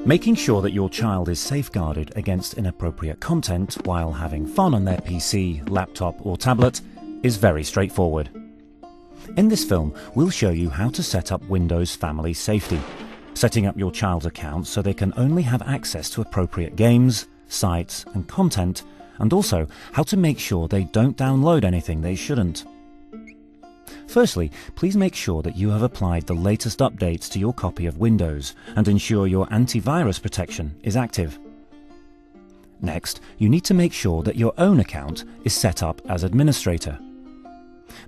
Making sure that your child is safeguarded against inappropriate content while having fun on their PC, laptop or tablet is very straightforward. In this film, we'll show you how to set up Windows Family Safety, setting up your child's account so they can only have access to appropriate games, sites and content, and also how to make sure they don't download anything they shouldn't. Firstly, please make sure that you have applied the latest updates to your copy of Windows and ensure your antivirus protection is active. Next, you need to make sure that your own account is set up as administrator.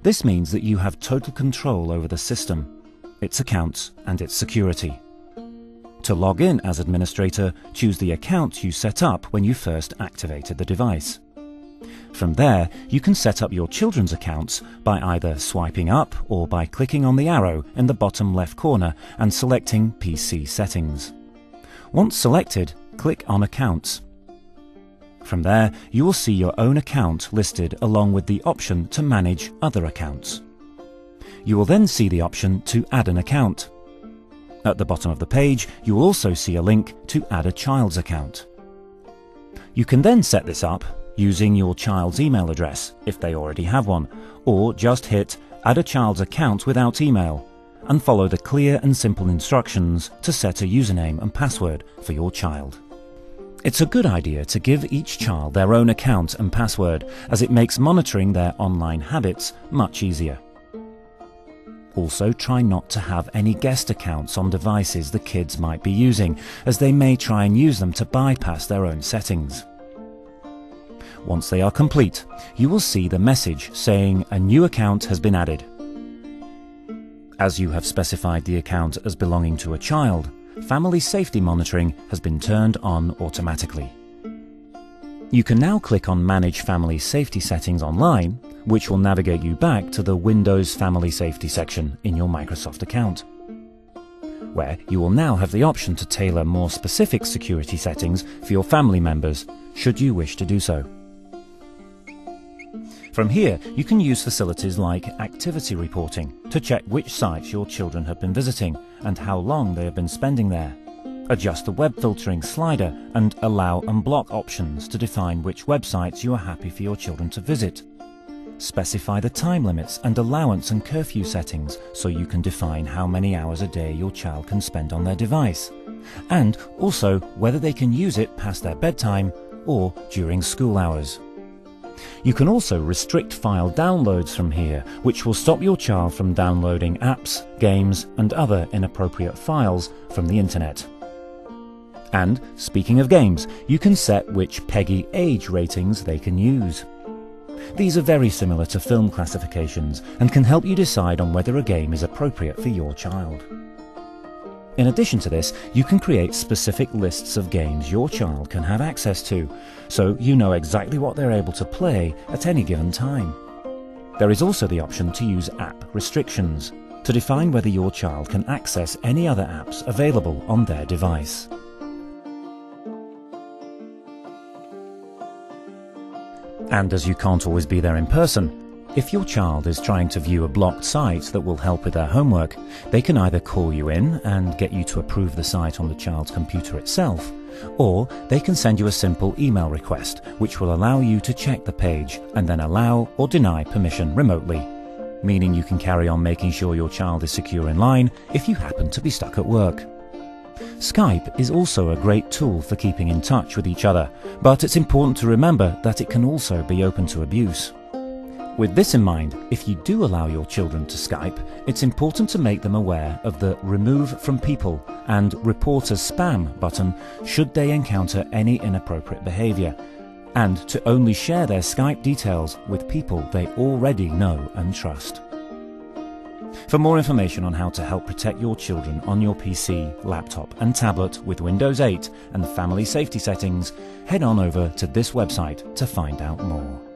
This means that you have total control over the system, its accounts and its security. To log in as administrator, choose the account you set up when you first activated the device. From there, you can set up your children's accounts by either swiping up or by clicking on the arrow in the bottom left corner and selecting PC Settings. Once selected, click on Accounts. From there, you will see your own account listed along with the option to manage other accounts. You will then see the option to add an account. At the bottom of the page, you will also see a link to add a child's account. You can then set this up using your child's email address, if they already have one, or just hit Add a child's account without email, and follow the clear and simple instructions to set a username and password for your child. It's a good idea to give each child their own account and password, as it makes monitoring their online habits much easier. Also, try not to have any guest accounts on devices the kids might be using, as they may try and use them to bypass their own settings. Once they are complete, you will see the message saying a new account has been added. As you have specified the account as belonging to a child, family safety monitoring has been turned on automatically. You can now click on Manage Family Safety Settings online, which will navigate you back to the Windows Family Safety section in your Microsoft account, where you will now have the option to tailor more specific security settings for your family members, should you wish to do so. From here, you can use facilities like activity reporting to check which sites your children have been visiting and how long they have been spending there. Adjust the web filtering slider and allow and block options to define which websites you are happy for your children to visit. Specify the time limits and allowance and curfew settings so you can define how many hours a day your child can spend on their device, and also whether they can use it past their bedtime or during school hours. You can also restrict file downloads from here, which will stop your child from downloading apps, games and other inappropriate files from the internet. And, speaking of games, you can set which PEGI age ratings they can use. These are very similar to film classifications and can help you decide on whether a game is appropriate for your child. In addition to this, you can create specific lists of games your child can have access to, so you know exactly what they're able to play at any given time. There is also the option to use app restrictions, to define whether your child can access any other apps available on their device. And as you can't always be there in person, if your child is trying to view a blocked site that will help with their homework, they can either call you in and get you to approve the site on the child's computer itself, or they can send you a simple email request which will allow you to check the page and then allow or deny permission remotely, meaning you can carry on making sure your child is secure in line if you happen to be stuck at work. Skype is also a great tool for keeping in touch with each other, but it's important to remember that it can also be open to abuse. With this in mind, if you do allow your children to Skype, it's important to make them aware of the Remove from People and Report as Spam button should they encounter any inappropriate behaviour, and to only share their Skype details with people they already know and trust. For more information on how to help protect your children on your PC, laptop and tablet with Windows 8 and family safety settings, head on over to this website to find out more.